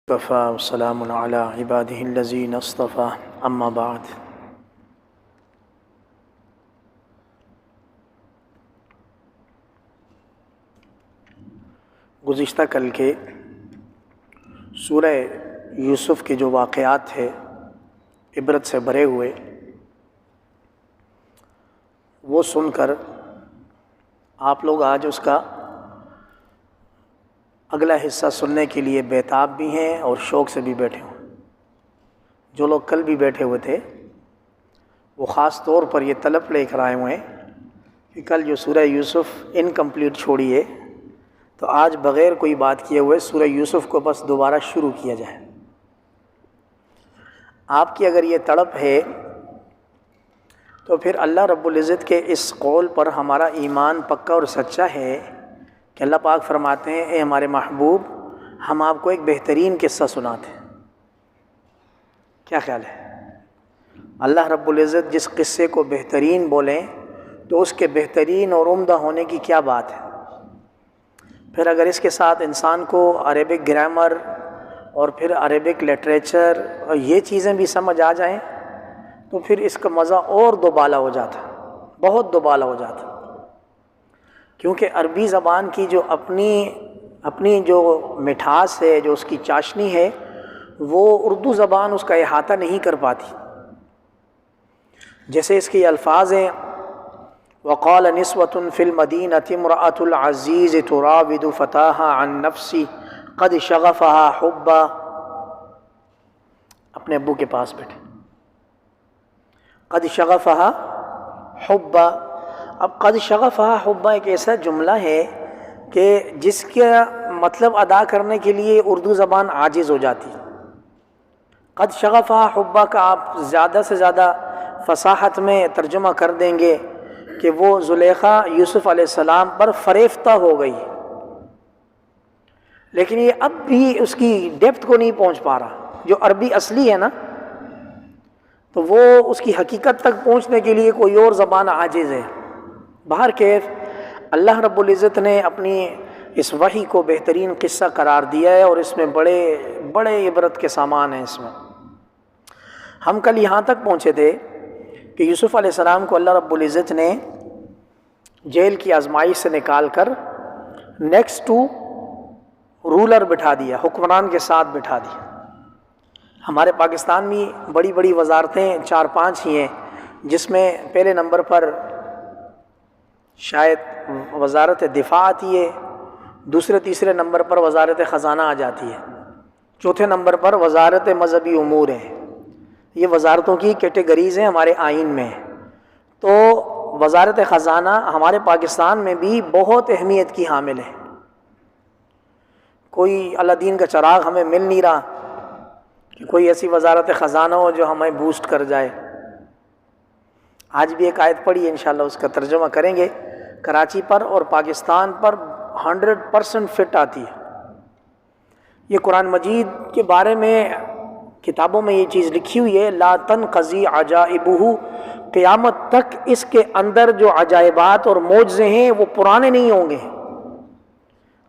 وكفى وسلام على عباده الذين اصطفى اما بعد۔ گزشتہ کل کے سورہ یوسف کے جو واقعات تھے عبرت سے بھرے ہوئے، وہ سن کر آپ لوگ آج اس کا اگلا حصہ سننے کے لیے بیتاب بھی ہیں اور شوق سے بھی بیٹھے ہوں۔ جو لوگ کل بھی بیٹھے ہوئے تھے وہ خاص طور پر یہ طلب لے کر آئے ہوئے ہیں کہ کل جو سورہ یوسف انکمپلیٹ چھوڑی ہے تو آج بغیر کوئی بات کیے ہوئے سورہ یوسف کو بس دوبارہ شروع کیا جائے۔ آپ کی اگر یہ تڑپ ہے تو پھر اللہ رب العزت کے اس قول پر ہمارا ایمان پکا اور سچا ہے کہ اللہ پاک فرماتے ہیں اے ہمارے محبوب، ہم آپ کو ایک بہترین قصہ سناتے ہیں۔ کیا خیال ہے؟ اللہ رب العزت جس قصے کو بہترین بولیں تو اس کے بہترین اور عمدہ ہونے کی کیا بات ہے؟ پھر اگر اس کے ساتھ انسان کو عربک گرامر اور پھر عربک لٹریچر اور یہ چیزیں بھی سمجھ آ جائیں تو پھر اس کا مزہ اور دوبالا ہو جاتا، بہت دوبالا ہو جاتا، کیونکہ عربی زبان کی جو اپنی جو مٹھاس ہے، جو اس کی چاشنی ہے، وہ اردو زبان اس کا احاطہ نہیں کر پاتی۔ جیسے اس کے الفاظ ہیں وقال نسوة في المدينة امرأة العزيز تراود فتاها عن نفسي قد شغفها حبا۔ اپنے ابو کے پاس بیٹھے، قد شغفها حبا۔ اب قد شغفها حبا ایک ایسا جملہ ہے کہ جس کا مطلب ادا کرنے کے لیے اردو زبان عاجز ہو جاتی۔ قد شغفها حبا کا آپ زیادہ سے زیادہ فصاحت میں ترجمہ کر دیں گے کہ وہ زلیخا یوسف علیہ السلام پر فریفتہ ہو گئی، لیکن یہ اب بھی اس کی ڈیپتھ کو نہیں پہنچ پا رہا۔ جو عربی اصلی ہے نا تو وہ اس کی حقیقت تک پہنچنے کے لیے کوئی اور زبان عاجز ہے۔ بہر کیف اللہ رب العزت نے اپنی اس وحی کو بہترین قصہ قرار دیا ہے اور اس میں بڑے بڑے عبرت کے سامان ہیں۔ اس میں ہم کل یہاں تک پہنچے تھے کہ یوسف علیہ السلام کو اللہ رب العزت نے جیل کی آزمائش سے نکال کر نیکسٹ ٹو رولر بٹھا دیا، حکمران کے ساتھ بٹھا دیا۔ ہمارے پاکستان میں بڑی بڑی وزارتیں 4-5 ہی ہیں، جس میں پہلے نمبر پر شاید وزارت دفاع آتی ہے، دوسرے تیسرے نمبر پر وزارت خزانہ آ جاتی ہے، چوتھے نمبر پر وزارت مذہبی امور ہے۔ یہ وزارتوں کی کیٹیگریز ہیں ہمارے آئین میں۔ تو وزارت خزانہ ہمارے پاکستان میں بھی بہت اہمیت کی حامل ہے۔ کوئی اللہ دین کا چراغ ہمیں مل نہیں رہا کہ کوئی ایسی وزارت خزانہ ہو جو ہمیں بوسٹ کر جائے۔ آج بھی ایک آیت پڑھی ہے، انشاءاللہ اس کا ترجمہ کریں گے۔ کراچی پر اور پاکستان پر 100% فٹ آتی ہے۔ یہ قرآن مجید کے بارے میں کتابوں میں یہ چیز لکھی ہوئی ہے، لا تنقضی عجائبہ، قیامت تک اس کے اندر جو عجائبات اور معجزے ہیں وہ پرانے نہیں ہوں گے۔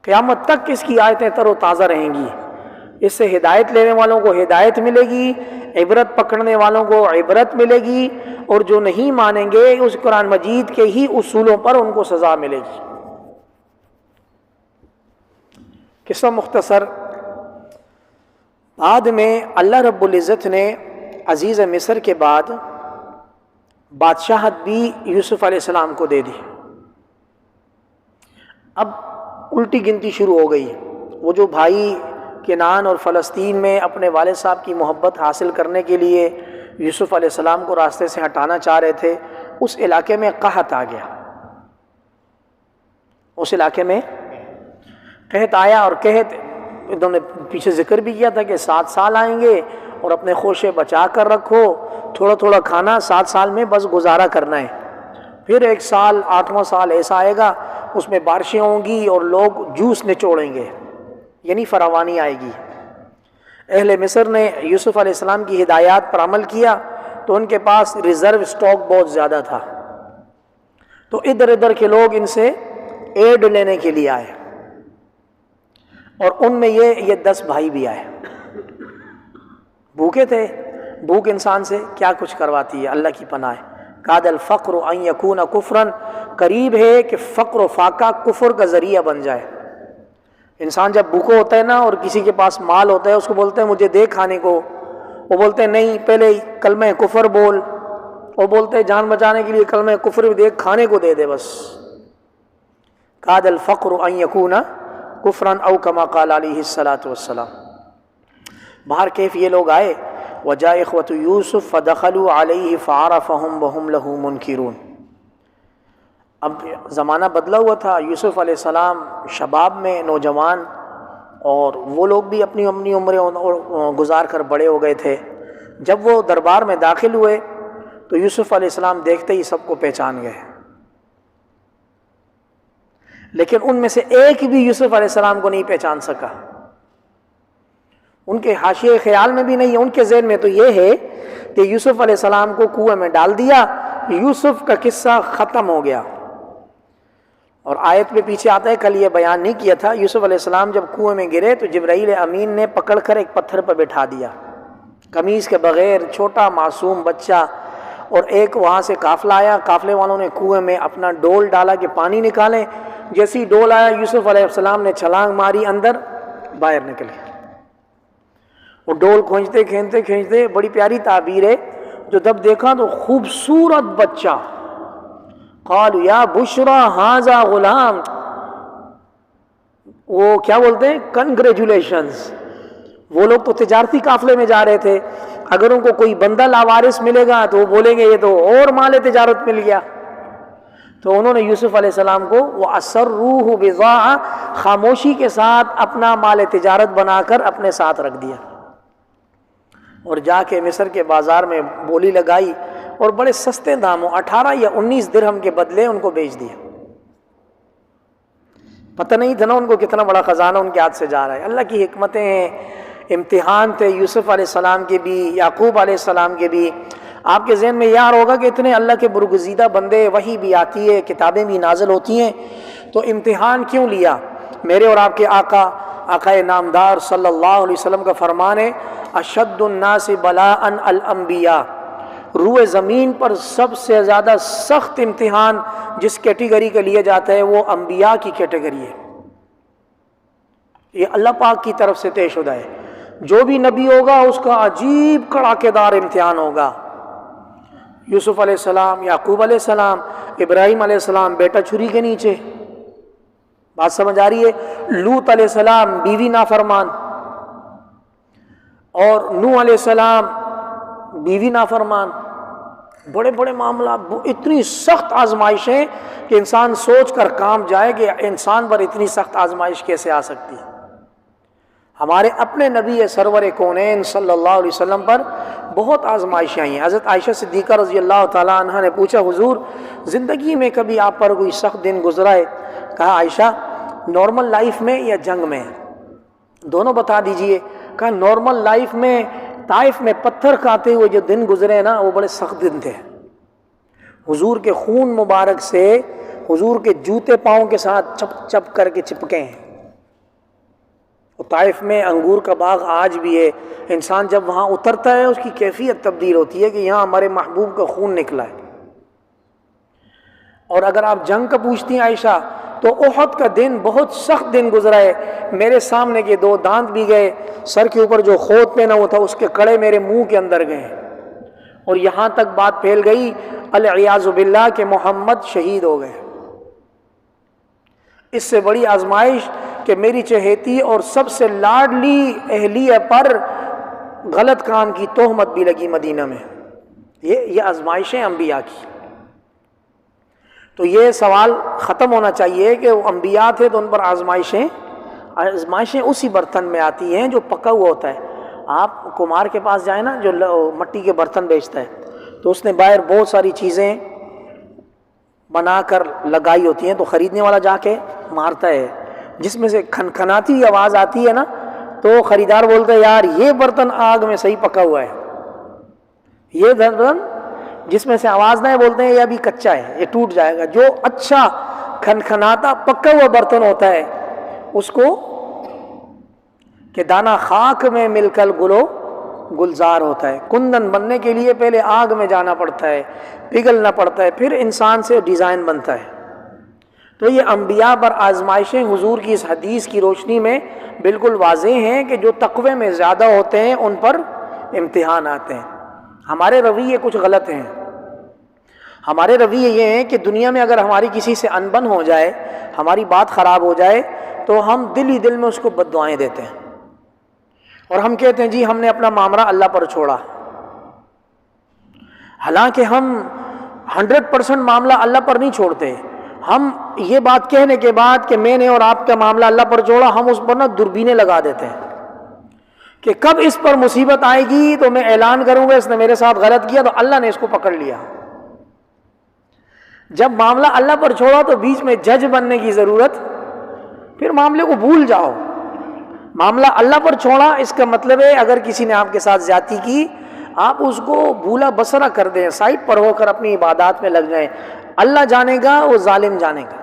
قیامت تک اس کی آیتیں تر و تازہ رہیں گی۔ اس سے ہدایت لینے والوں کو ہدایت ملے گی، عبرت پکڑنے والوں کو عبرت ملے گی، اور جو نہیں مانیں گے اس قرآن مجید کے ہی اصولوں پر ان کو سزا ملے گی۔ قصہ مختصر، بعد میں اللہ رب العزت نے عزیز مصر کے بعد بادشاہت بھی یوسف علیہ السلام کو دے دی۔ اب الٹی گنتی شروع ہو گئی۔ وہ جو بھائی کنعان اور فلسطین میں اپنے والد صاحب کی محبت حاصل کرنے کے لیے یوسف علیہ السلام کو راستے سے ہٹانا چاہ رہے تھے، اس علاقے میں قحط آ گیا۔ اس علاقے میں قحط آیا، اور قحط انہوں نے پیچھے ذکر بھی کیا تھا کہ 7 سال آئیں گے اور اپنے خوشے بچا کر رکھو، تھوڑا تھوڑا کھانا 7 سال میں بس گزارا کرنا ہے۔ پھر 1 سال 8واں سال ایسا آئے گا، اس میں بارشیں ہوں گی اور لوگ جوس نچوڑیں گے، یعنی فراوانی آئے گی۔ اہل مصر نے یوسف علیہ السلام کی ہدایات پر عمل کیا تو ان کے پاس ریزرو سٹاک بہت زیادہ تھا، تو ادھر ادھر کے لوگ ان سے ایڈ لینے کے لیے آئے، اور ان میں یہ 10 بھائی بھی آئے۔ بھوکے تھے، بھوک انسان سے کیا کچھ کرواتی ہے، اللہ کی پناہ ہے۔ کاد الفقر ان یکون کفرن، قریب ہے کہ فقر و فاقہ کفر کا ذریعہ بن جائے۔ انسان جب بھوکا ہوتا ہے نا اور کسی کے پاس مال ہوتا ہے، اس کو بولتے ہیں مجھے دے کھانے کو، وہ بولتے ہیں نہیں پہلے کلمہ کفر بول، وہ بولتے ہیں جان بچانے کے لیے کلمہ کفر بھی دے، کھانے کو دے دے بس۔ کاد الفقر ان یکون کفرن او کما قال علیہ الصلاۃ والسلام۔ باہر کیف یہ لوگ آئے، وجاء اخوۃ یوسف فدخلوا علیہ فعرفہم وہم لہ منکرون۔ اب زمانہ بدلا ہوا تھا، یوسف علیہ السلام شباب میں نوجوان، اور وہ لوگ بھی اپنی عمریں گزار کر بڑے ہو گئے تھے۔ جب وہ دربار میں داخل ہوئے تو یوسف علیہ السلام دیکھتے ہی سب کو پہچان گئے، لیکن ان میں سے ایک بھی یوسف علیہ السلام کو نہیں پہچان سکا۔ ان کے حاشیے خیال میں بھی نہیں ہے، ان کے ذہن میں تو یہ ہے کہ یوسف علیہ السلام کو کنویں میں ڈال دیا، یوسف کا قصہ ختم ہو گیا۔ اور آیت میں پیچھے آتا ہے، کل یہ بیان نہیں کیا تھا، یوسف علیہ السلام جب کنویں میں گرے تو جبرائیل امین نے پکڑ کر ایک پتھر پر بٹھا دیا، قمیص کے بغیر، چھوٹا معصوم بچہ، اور ایک وہاں سے قافلہ آیا، قافلے والوں نے کنویں میں اپنا ڈول ڈالا کہ پانی نکالیں، جیسی ڈول آیا یوسف علیہ السلام نے چھلانگ ماری، اندر باہر نکلے۔ وہ ڈول کھینچتے کھینچتے کھینچتے، بڑی پیاری تعبیر ہے، جو جب دیکھا تو خوبصورت بچہ، قالوا یا بشرا ھذا غلام، وہ کیا بولتے ہیں، کنگریچولیشنز۔ وہ لوگ تو تجارتی قافلے میں جا رہے تھے، اگر ان کو کوئی بندہ لاوارث ملے گا تو وہ بولیں گے یہ تو اور مال تجارت مل گیا۔ تو انہوں نے یوسف علیہ السلام کو وَأَسَرُّوهُ بِضَاعَةً، خاموشی کے ساتھ اپنا مال تجارت بنا کر اپنے ساتھ رکھ دیا، اور جا کے مصر کے بازار میں بولی لگائی، اور بڑے سستے داموں 18 یا 19 درہم کے بدلے ان کو بیچ دیا۔ پتہ نہیں تھا نا ان کو کتنا بڑا خزانہ ان کے ہاتھ سے جا رہا ہے۔ اللہ کی حکمتیں ہیں، امتحان تھے یوسف علیہ السلام کے بھی، یعقوب علیہ السلام کے بھی۔ آپ کے ذہن میں یار ہوگا کہ اتنے اللہ کے برگزیدہ بندے، وحی بھی آتی ہے، کتابیں بھی نازل ہوتی ہیں، تو امتحان کیوں لیا؟ میرے اور آپ کے آقا نامدار صلی اللہ علیہ وسلم کا فرمان ہے، اشد الناس بلاء الانبیاء، روئے زمین پر سب سے زیادہ سخت امتحان جس کیٹیگری کا لیا جاتا ہے وہ انبیاء کی کیٹیگری ہے۔ یہ اللہ پاک کی طرف سے طے شدہ ہے، جو بھی نبی ہوگا اس کا عجیب کڑاکے دار امتحان ہوگا۔ یوسف علیہ السلام، یعقوب علیہ السلام، ابراہیم علیہ السلام بیٹا چھری کے نیچے، بات سمجھ آ رہی ہے؟ لوط علیہ السلام بیوی نافرمان، اور نوح علیہ السلام بیوی نافرمان، بڑے بڑے معاملات، اتنی سخت آزمائشیں کہ انسان سوچ کر کام جائے کہ انسان پر اتنی سخت آزمائش کیسے آ سکتی ہے۔ ہمارے اپنے نبی سرور کونین صلی اللہ علیہ وسلم پر بہت آزمائشیں آئی ہیں۔ حضرت عائشہ صدیقہ رضی اللہ تعالیٰ عنہ نے پوچھا، حضور زندگی میں کبھی آپ پر کوئی سخت دن گزرا ہے؟ کہا عائشہ نارمل لائف میں یا جنگ میں؟ دونوں بتا دیجئے۔ کہا نارمل لائف میں، طائف میں پتھر کھاتے ہوئے جو دن گزرے نا وہ بڑے سخت دن تھے، حضور کے خون مبارک سے حضور کے جوتے پاؤں کے ساتھ چپ چپ کر کے چپکے ہیں۔ طائف میں انگور کا باغ آج بھی ہے، انسان جب وہاں اترتا ہے اس کی کیفیت تبدیل ہوتی ہے کہ یہاں ہمارے محبوب کا خون نکلا ہے۔ اور اگر آپ جنگ کا پوچھتی ہیں عائشہ، تو احد کا دن بہت سخت دن گزرا ہے، میرے سامنے کے 2 دانت بھی گئے، سر کے اوپر جو خوت پہنا ہوا تھا اس کے کڑے میرے منہ کے اندر گئے، اور یہاں تک بات پھیل گئی العیاذ باللہ کہ محمد شہید ہو گئے۔ اس سے بڑی آزمائش کہ میری چہیتی اور سب سے لاڈلی اہلیہ پر غلط کام کی تہمت بھی لگی مدینہ میں۔ یہ آزمائشیں انبیاء کی۔ تو یہ سوال ختم ہونا چاہیے کہ وہ انبیاء تھے تو ان پر آزمائشیں اسی برتن میں آتی ہیں جو پکا ہوا ہوتا ہے۔ آپ کمار کے پاس جائیں نا جو مٹی کے برتن بیچتا ہے، تو اس نے باہر بہت ساری چیزیں بنا کر لگائی ہوتی ہیں، تو خریدنے والا جا کے مارتا ہے، جس میں سے کھنکھناتی آواز آتی ہے نا، تو خریدار بولتا ہے یار یہ برتن آگ میں صحیح پکا ہوا ہے، یہ برتن جس میں سے آواز نہ ہے بولتے ہیں یہ ابھی کچا ہے، یہ ٹوٹ جائے گا۔ جو اچھا کھنکھناتا پکا ہوا برتن ہوتا ہے اس کو کہ دانا خاک میں مل کر گلو گلزار ہوتا ہے. کندن بننے کے لیے پہلے آگ میں جانا پڑتا ہے، پگھلنا پڑتا ہے، پھر انسان سے ڈیزائن بنتا ہے. تو یہ انبیاء پر آزمائشیں حضور کی اس حدیث کی روشنی میں بالکل واضح ہیں کہ جو تقوی میں زیادہ ہوتے ہیں ان پر امتحان آتے ہیں. ہمارے رویے کچھ غلط ہیں. ہمارے رویے یہ ہیں کہ دنیا میں اگر ہماری کسی سے انبن ہو جائے، ہماری بات خراب ہو جائے، تو ہم دل ہی دل میں اس کو بد دعائیں دیتے ہیں اور ہم کہتے ہیں جی ہم نے اپنا معاملہ اللہ پر چھوڑا. حالانکہ ہم 100% معاملہ اللہ پر نہیں چھوڑتے. ہم یہ بات کہنے کے بعد کہ میں نے اور آپ کا معاملہ اللہ پر چھوڑا، ہم اس پر دوربینیں لگا دیتے ہیں کہ کب اس پر مصیبت آئے گی تو میں اعلان کروں گا اس نے میرے ساتھ غلط کیا تو اللہ نے اس کو پکڑ لیا. جب معاملہ اللہ پر چھوڑا تو بیچ میں جج بننے کی ضرورت، پھر معاملے کو بھول جاؤ. معاملہ اللہ پر چھوڑا اس کا مطلب ہے اگر کسی نے آپ کے ساتھ زیادتی کی، آپ اس کو بھولا بسرا کر دیں، سائڈ پر ہو کر اپنی عبادات میں لگ جائیں. اللہ جانے گا، وہ ظالم جانے گا.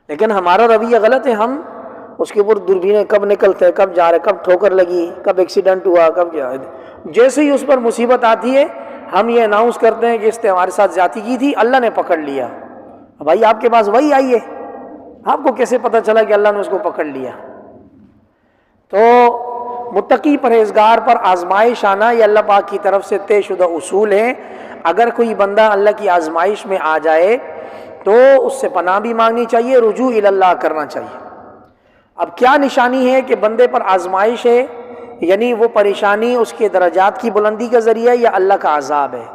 لیکن ہمارا رویہ غلط ہے. ہم اس کے اوپر دوربینیں کب نکلتے ہیں، کب جا رہے، کب ٹھوکر لگی، کب ایکسیڈنٹ ہوا، کب کیا. جیسے ہی اس پر مصیبت آتی ہے ہم یہ اناؤنس کرتے ہیں کہ اس نے ہمارے ساتھ زیادتی کی تھی، اللہ نے پکڑ لیا. بھائی آپ کے پاس وہی آئی ہے، آپ کو کیسے پتہ چلا کہ اللہ نے اس کو پکڑ لیا؟ تو متقی پرہیزگار پر آزمائش آنا یہ اللہ پاک کی طرف سے طے شدہ اصول ہیں. اگر کوئی بندہ اللہ کی آزمائش میں آ جائے تو اس سے پناہ بھی مانگنی چاہیے، رجوع اللہ کرنا چاہیے. اب کیا نشانی ہے کہ بندے پر آزمائش ہے؟ یعنی وہ پریشانی اس کے درجات کی بلندی کا ذریعہ یا اللہ کا عذاب ہے؟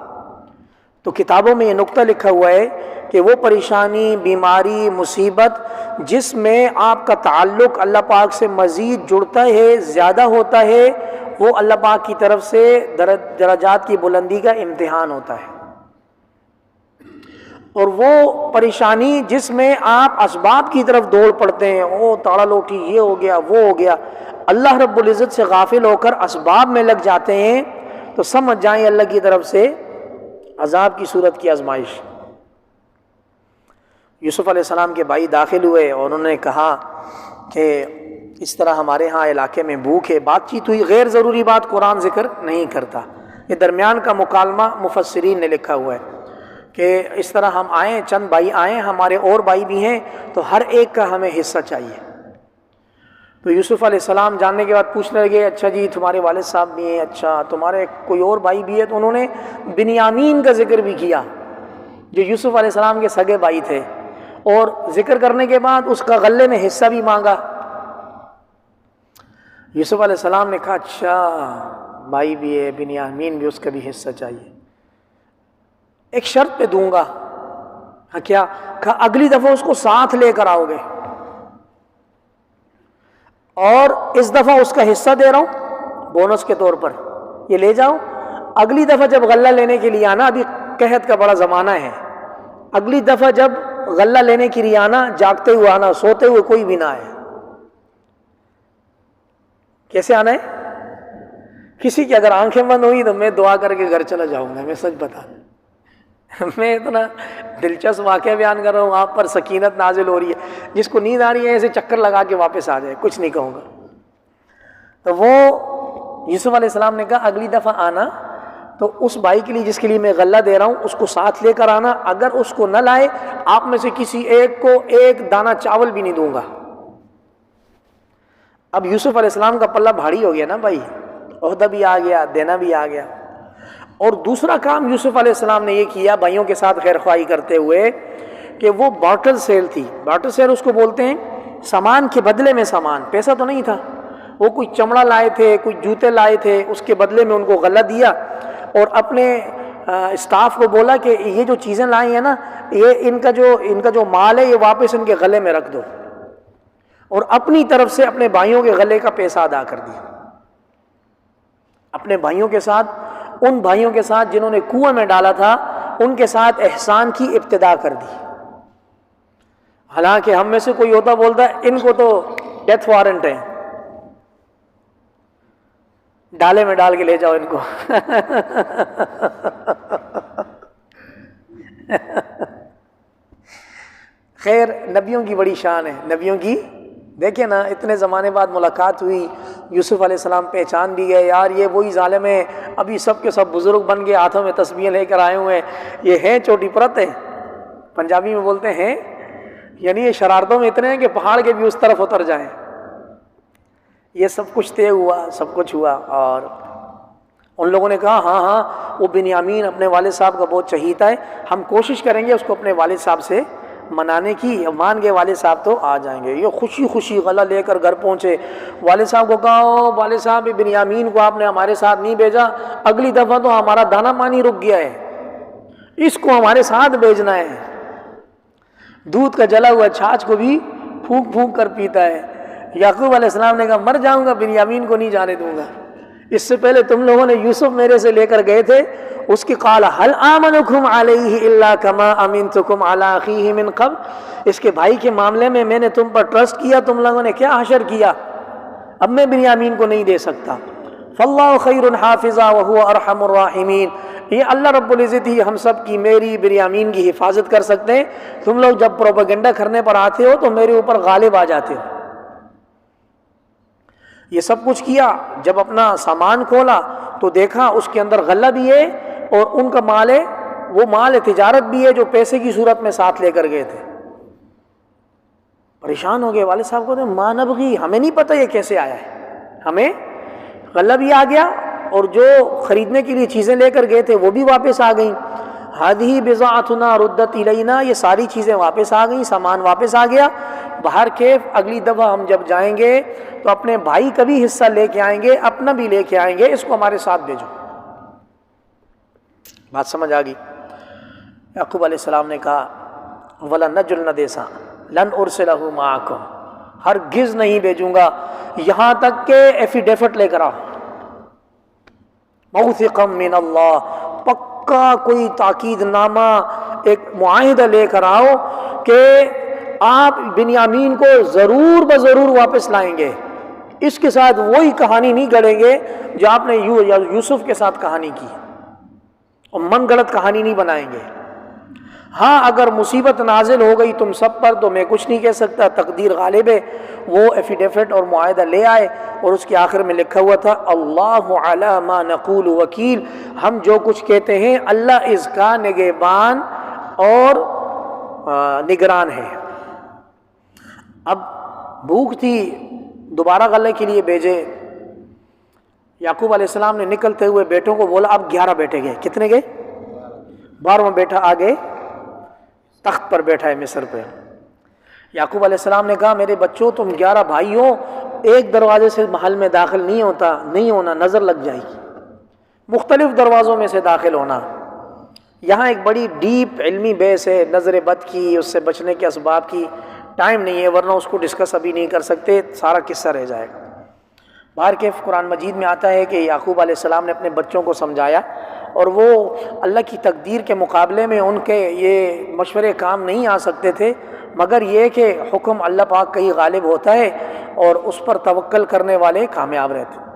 تو کتابوں میں یہ نقطہ لکھا ہوا ہے کہ وہ پریشانی، بیماری، مصیبت جس میں آپ کا تعلق اللہ پاک سے مزید جڑتا ہے، زیادہ ہوتا ہے، وہ اللہ پاک کی طرف سے درجات کی بلندی کا امتحان ہوتا ہے. اور وہ پریشانی جس میں آپ اسباب کی طرف دوڑ پڑتے ہیں، او تاڑا لوٹی، یہ ہو گیا، وہ ہو گیا، اللہ رب العزت سے غافل ہو کر اسباب میں لگ جاتے ہیں، تو سمجھ جائیں اللہ کی طرف سے عذاب کی صورت کی آزمائش. یوسف علیہ السلام کے بھائی داخل ہوئے اور انہوں نے کہا کہ اس طرح ہمارے ہاں علاقے میں بھوک ہے. بات چیت ہوئی، غیر ضروری بات قرآن ذکر نہیں کرتا. یہ درمیان کا مکالمہ مفسرین نے لکھا ہوا ہے کہ اس طرح ہم آئیں، چند بھائی آئیں، ہمارے اور بھائی بھی ہیں، تو ہر ایک کا ہمیں حصہ چاہیے. تو یوسف علیہ السلام جاننے کے بعد پوچھنے لگے، اچھا جی تمہارے والد صاحب بھی ہیں، اچھا تمہارے کوئی اور بھائی بھی ہے؟ تو انہوں نے بنیامین کا ذکر بھی کیا جو یوسف علیہ السلام کے سگے بھائی تھے، اور ذکر کرنے کے بعد اس کا غلے میں حصہ بھی مانگا. یوسف علیہ السلام نے کہا اچھا بھائی بھی ہے، بنیامین بھی، اس کا بھی حصہ چاہیے. ایک شرط پہ دوں گا. کیا؟ کہا اگلی دفعہ اس کو ساتھ لے کر آؤ گے، اور اس دفعہ اس کا حصہ دے رہا ہوں بونس کے طور پر، یہ لے جاؤ. اگلی دفعہ جب غلہ لینے کے لیے آنا، ابھی قحط کا بڑا زمانہ ہے، اگلی دفعہ جب غلہ لینے کے لیے آنا، جاگتے ہوئے آنا، سوتے ہوئے کوئی بھی نہ آئے. کیسے آنا ہے؟ کسی کی اگر آنکھیں بند ہوئی تو میں دعا کر کے گھر چلا جاؤں گا. میں سچ بتا دوں، میں اتنا دلچسپ واقعہ بیان کر رہا ہوں، آپ پر سکینت نازل ہو رہی ہے. جس کو نیند آ رہی ہے ایسے چکر لگا کے واپس آ جائے، کچھ نہیں کہوں گا. تو وہ یوسف علیہ السلام نے کہا اگلی دفعہ آنا تو اس بھائی کے لیے جس کے لیے میں غلہ دے رہا ہوں اس کو ساتھ لے کر آنا. اگر اس کو نہ لائے، آپ میں سے کسی ایک کو ایک دانہ چاول بھی نہیں دوں گا. اب یوسف علیہ السلام کا پلہ بھاری ہو گیا نا بھائی، عہدہ بھی آ گیا، دینا بھی آ گیا. اور دوسرا کام یوسف علیہ السلام نے یہ کیا بھائیوں کے ساتھ خیر خواہی کرتے ہوئے کہ وہ بارٹر سیل تھی. بارٹر سیل اس کو بولتے ہیں، سامان کے بدلے میں سامان. پیسہ تو نہیں تھا، وہ کوئی چمڑا لائے تھے، کوئی جوتے لائے تھے، اس کے بدلے میں ان کو غلہ دیا اور اپنے اسٹاف کو بولا کہ یہ جو چیزیں لائی ہیں نا، یہ ان کا جو مال ہے یہ واپس ان کے غلے میں رکھ دو، اور اپنی طرف سے اپنے بھائیوں کے غلے کا پیسہ ادا کر دیا. اپنے بھائیوں کے ساتھ، ان بھائیوں کے ساتھ جنہوں نے کنویں میں ڈالا تھا، ان کے ساتھ احسان کی ابتدا کر دی. حالانکہ ہم میں سے کوئی ہوتا بولتا ہے ان کو تو ڈیتھ وارنٹ ہے، ڈالے میں ڈال کے لے جاؤ ان کو. خیر نبیوں کی بڑی شان ہے. نبیوں کی دیکھیں نا، اتنے زمانے بعد ملاقات ہوئی، یوسف علیہ السلام پہچان بھی گئے، یار یہ وہی ظالم ہے، ابھی سب کے سب بزرگ بن گئے، ہاتھوں میں تسبیح لے کر آئے ہوئے ہیں، یہ ہیں چوٹی پرت ہے، پنجابی میں بولتے ہیں، یعنی یہ شرارتوں میں اتنے ہیں کہ پہاڑ کے بھی اس طرف اتر جائیں۔ یہ سب کچھ طے ہوا، سب کچھ ہوا، اور ان لوگوں نے کہا ہاں ہاں وہ بنیامین اپنے والد صاحب کا بہت چہیتا ہے، ہم کوشش کریں گے اس کو اپنے والد صاحب سے منانے کی، مان گئے والد صاحب تو آ جائیں گے۔ یہ خوشی خوشی غلہ لے کر گھر پہنچے، والد صاحب کو کہا او والد صاحب بنیامین کو آپ نے ہمارے ساتھ نہیں بھیجا، اگلی دفعہ تو ہمارا دانا پانی رک گیا ہے، اس کو ہمارے ساتھ بھیجنا ہے۔ دودھ کا جلا ہوا چھاچھ کو بھی پھونک پھونک کر پیتا ہے۔ یعقوب علیہ السلام نے کہا مر جاؤں گا، بنیامین کو نہیں جانے دوں گا، اس سے پہلے تم لوگوں نے یوسف میرے سے لے کر گئے تھے، اس کی قال هل آمنکم علیہ الا کما امنتکم علی اخیہ من قبل، اس کے بھائی کے معاملے میں نے تم پر ٹرسٹ کیا، تم لوگوں نے کیا حشر کیا، اب میں بنیامین کو نہیں دے سکتا۔ فاللہ خیر حافظا وہو ارحم الراحمین، یہ اللہ رب العزت ہی ہم سب کی، میری بنیامین کی حفاظت کر سکتے ہیں، تم لوگ جب پروپیگنڈا کرنے پر آتے ہو تو میرے اوپر غالب آ جاتے ہو۔ یہ سب کچھ کیا، جب اپنا سامان کھولا تو دیکھا اس کے اندر غلہ بھی ہے اور ان کا مال ہے، وہ مال تجارت بھی ہے جو پیسے کی صورت میں ساتھ لے کر گئے تھے۔ پریشان ہو گئے، والد صاحب کو ماں نبغی، ہمیں نہیں پتہ یہ کیسے آیا ہے، ہمیں غلہ بھی آ گیا اور جو خریدنے کے لیے چیزیں لے کر گئے تھے وہ بھی واپس آ گئیں۔ ہذہ بضاعتنا ردت الینا، یہ ساری چیزیں واپس آ گئیں، سامان واپس آ گیا۔ باہر کیف اگلی دفعہ ہم جب جائیں گے تو اپنے بھائی کا بھی حصہ لے کے آئیں گے، اپنا بھی لے کے آئیں گے، اس کو ہمارے ساتھ بھیجو۔ بات سمجھ آ گئی؟ یعقوب علیہ السلام نے کہا وَلَنَجْعَلْنَ دَيْسًا لَنْ أُرْسِلَهُ مَعَكُمْ، ہرگز نہیں بھیجوں گا یہاں تک کہ ایفیڈیوٹ لے کر آؤ، موثقا من اللہ، پکا کوئی تاکید نامہ، ایک معاہدہ لے کر آؤ کہ آپ بنیامین کو ضرور بضرور واپس لائیں گے، اس کے ساتھ وہی کہانی نہیں گڑیں گے جو آپ نے یوسف کے ساتھ کہانی کی، اور من گڑت کہانی نہیں بنائیں گے۔ ہاں اگر مصیبت نازل ہو گئی تم سب پر تو میں کچھ نہیں کہہ سکتا، تقدیر غالب ہے۔ وہ ایفیڈیوٹ اور معاہدہ لے آئے اور اس کے آخر میں لکھا ہوا تھا اللہ علی ما نقول وکیل، ہم جو کچھ کہتے ہیں اللہ اس کا نگہبان اور نگران ہے۔ اب بھوک تھی، دوبارہ غلے کے لیے بھیجے۔ یعقوب علیہ السلام نے نکلتے ہوئے بیٹوں کو بولا، اب 11 بیٹے گئے، کتنے گئے؟ 12واں بیٹا آگے تخت پر بیٹھا ہے مصر پہ۔ یعقوب علیہ السلام نے کہا میرے بچوں تم 11 بھائی ہو، ایک دروازے سے محل میں داخل نہیں ہونا، نظر لگ جائے گی، مختلف دروازوں میں سے داخل ہونا۔ یہاں ایک بڑی ڈیپ علمی بحث ہے نظر بد کی، اس سے بچنے کے اسباب کی، ٹائم نہیں ہے ورنہ اس کو ڈسکس ابھی نہیں کر سکتے، سارا قصہ رہ جائے گا۔ باہر کے قرآن مجید میں آتا ہے کہ یعقوب علیہ السلام نے اپنے بچوں کو سمجھایا، اور وہ اللہ کی تقدیر کے مقابلے میں ان کے یہ مشورے کام نہیں آ سکتے تھے، مگر یہ کہ حکم اللہ پاک کا ہی غالب ہوتا ہے اور اس پر توکل کرنے والے کامیاب رہتے ہیں،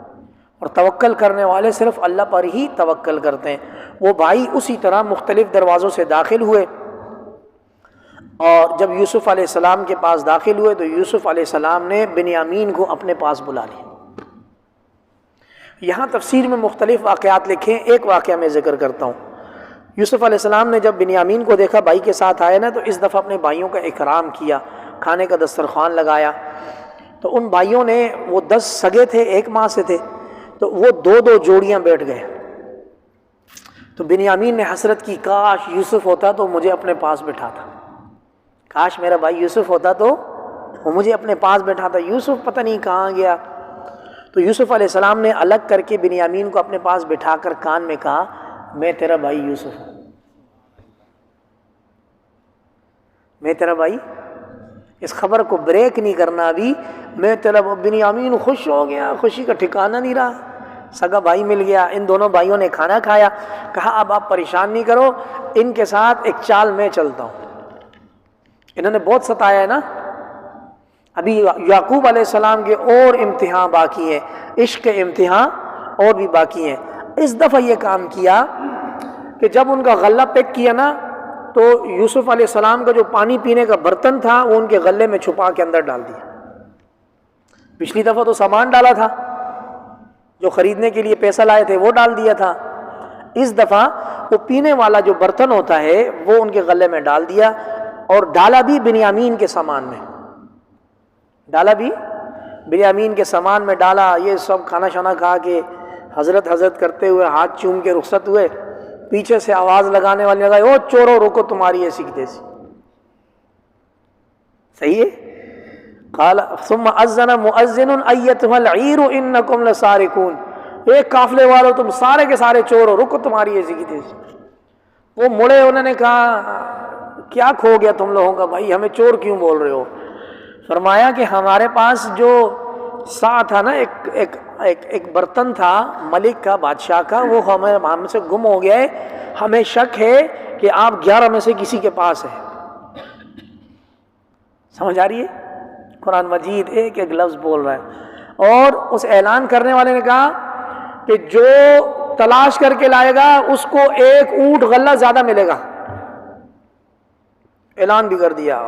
اور توکل کرنے والے صرف اللہ پر ہی توکل کرتے ہیں۔ وہ بھائی اسی طرح مختلف دروازوں سے داخل ہوئے، اور جب یوسف علیہ السلام کے پاس داخل ہوئے تو یوسف علیہ السلام نے بنیامین کو اپنے پاس بلا لیا۔ یہاں تفسیر میں مختلف واقعات لکھے ہیں، ایک واقعہ میں ذکر کرتا ہوں۔ یوسف علیہ السلام نے جب بنیامین کو دیکھا بھائی کے ساتھ آئے نا، تو اس دفعہ اپنے بھائیوں کا اکرام کیا، کھانے کا دسترخوان لگایا۔ تو ان بھائیوں نے، وہ 10 سگے تھے، ایک ماں سے تھے، تو وہ 2 جوڑیاں بیٹھ گئے۔ تو بنیامین نے حسرت کی، کاش یوسف ہوتا تو مجھے اپنے پاس بٹھاتا، کاش میرا بھائی یوسف ہوتا تو وہ مجھے اپنے پاس بٹھاتا، یوسف پتہ نہیں کہاں گیا۔ تو یوسف علیہ السلام نے الگ کر کے بنیامین کو اپنے پاس بٹھا کر کان میں کہا میں تیرا بھائی یوسف ہوں، میں تیرا بھائی، اس خبر کو بریک نہیں کرنا ابھی، میں تیرا۔ بنیامین خوش ہو گیا، خوشی کا ٹھکانہ نہیں رہا، سگا بھائی مل گیا۔ ان دونوں بھائیوں نے کھانا کھایا، کہا اب آپ پریشان نہیں کرو، ان کے ساتھ ایک چال میں چلتا ہوں، انہوں نے بہت ستایا ہے نا۔ ابھی یعقوب علیہ السلام کے اور امتحان باقی ہیں، عشق کے امتحان اور بھی باقی ہیں۔ اس دفعہ یہ کام کیا کہ جب ان کا غلہ پیک کیا نا، تو یوسف علیہ السلام کا جو پانی پینے کا برتن تھا وہ ان کے غلے میں چھپا کے اندر ڈال دیا۔ پچھلی دفعہ تو سامان ڈالا تھا، جو خریدنے کے لیے پیسہ لائے تھے وہ ڈال دیا تھا، اس دفعہ وہ پینے والا جو برتن ہوتا ہے وہ ان کے غلے میں ڈال دیا، اور ڈالا بھی بنیامین کے سامان میں، ڈالا بھی بنیامین کے سامان میں ڈالا۔ یہ سب کھانا شانا کھا کے حضرت حضرت کرتے ہوئے ہاتھ چوم کے رخصت ہوئے، پیچھے سے آواز لگانے والے لگا، او چورو رکو تمہاری ایسی کی تیسی، صحیح ہے۔ قال ثم اذن مؤذن ایتها العیر انکم لسارقون، ایک قافلے والوں تم سارے کے سارے چور ہو، رکو تمہاری ایسی کی تیسی۔ وہ مڑے، انہوں نے کہا کیا کھو گیا تم لوگوں کا بھائی، ہمیں چور کیوں بول رہے ہو؟ فرمایا کہ ہمارے پاس جو سا تھا نا، ایک برتن تھا ملک کا، بادشاہ کا، وہ ہم سے گم ہو گیا ہے، ہمیں شک ہے کہ آپ 11 میں سے کسی کے پاس ہے۔ سمجھ آ رہی ہے؟ قرآن مجید ایک ایک لفظ بول رہا ہے۔ اور اس اعلان کرنے والے نے کہا کہ جو تلاش کر کے لائے گا اس کو 1 اونٹ غلہ زیادہ ملے گا، اعلان بھی کر دیا۔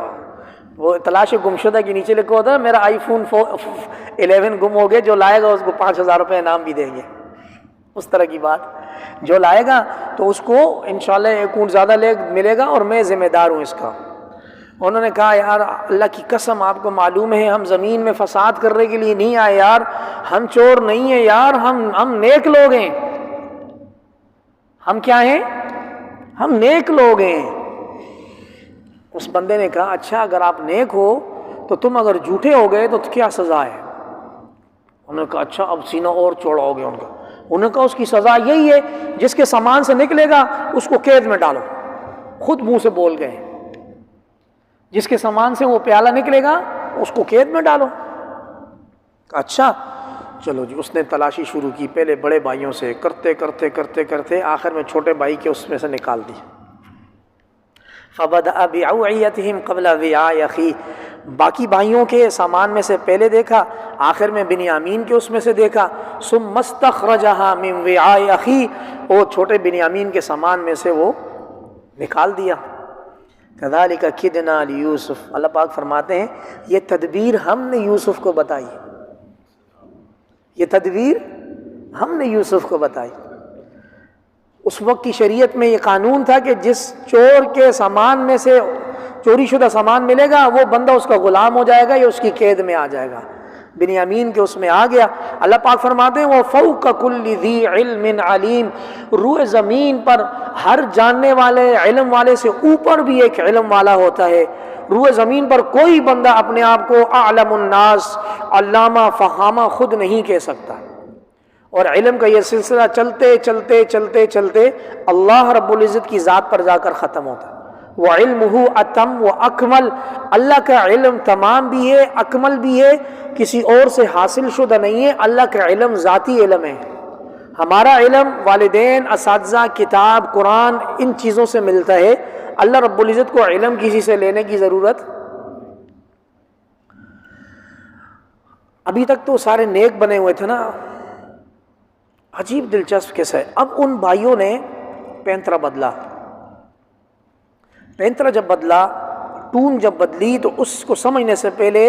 وہ تلاش گمشدہ کے نیچے لکھا ہوتا ہے میرا آئی فون 11 گم ہو گیا، جو لائے گا اس کو 5000 روپے انعام بھی دیں گے، اس طرح کی بات۔ جو لائے گا تو اس کو انشاءاللہ 1 اونٹ زیادہ ملے گا، اور میں ذمہ دار ہوں اس کا۔ انہوں نے کہا یار اللہ کی قسم آپ کو معلوم ہے ہم زمین میں فساد کرنے کے لیے نہیں آئے یار، ہم چور نہیں ہیں یار، ہم نیک لوگ ہیں۔ ہم کیا ہیں؟ ہم نیک لوگ ہیں۔ اس بندے نے کہا اچھا اگر آپ نیک ہو تو تم اگر جھوٹے ہو گئے تو کیا سزا ہے؟ انہوں نے کہا اچھا، اب سینہ اور چوڑا ہو گیا ان کا۔ انہوں نے کہا اس کی سزا یہی ہے جس کے سامان سے نکلے گا اس کو قید میں ڈالو۔ خود منہ سے بول گئے، جس کے سامان سے وہ پیالہ نکلے گا اس کو قید میں ڈالو۔ اچھا چلو جی، اس نے تلاشی شروع کی، پہلے بڑے بھائیوں سے کرتے کرتے کرتے کرتے آخر میں چھوٹے بھائی کے اس میں سے نکال دی۔ فبدأ بأوعيتهم قبل وعاء أخيه، باقی بھائیوں کے سامان میں سے پہلے دیکھا، آخر میں بنیامین کے اس میں سے دیکھا۔ ثم استخرجها من وعاء أخيه، وہ چھوٹے بنیامین کے سامان میں سے وہ نکال دیا۔ كذلك كدنا ليوسف، اللہ پاک فرماتے ہیں یہ تدبیر ہم نے یوسف کو بتائی، یہ تدبیر ہم نے یوسف کو بتائی۔ اس وقت کی شریعت میں یہ قانون تھا کہ جس چور کے سامان میں سے چوری شدہ سامان ملے گا وہ بندہ اس کا غلام ہو جائے گا یا اس کی قید میں آ جائے گا۔ بنیامین کے اس میں آ گیا۔ اللہ پاک فرماتے ہیں وہ فوق کل ذی علم علیم، روح زمین پر ہر جاننے والے علم والے سے اوپر بھی ایک علم والا ہوتا ہے۔ روح زمین پر کوئی بندہ اپنے آپ کو اعلم الناس، علامہ فہامہ خود نہیں کہہ سکتا، اور علم کا یہ سلسلہ چلتے چلتے چلتے چلتے اللہ رب العزت کی ذات پر جا کر ختم ہوتا ہے۔ وَعِلْمُهُ أَتَمُّ وَأَكْمَلُ، اللہ کا علم تمام بھی ہے، اکمل بھی ہے، کسی اور سے حاصل شدہ نہیں ہے۔ اللہ کا علم ذاتی علم ہے، ہمارا علم والدین، اساتذہ، کتاب، قرآن، ان چیزوں سے ملتا ہے۔ اللہ رب العزت کو علم کسی سے لینے کی ضرورت۔ ابھی تک تو سارے نیک بنے ہوئے تھے نا، عجیب دلچسپ قصہ ہے۔ اب ان بھائیوں نے پینترا بدلا، پینترا جب بدلا، ٹون جب بدلی، تو اس کو سمجھنے سے پہلے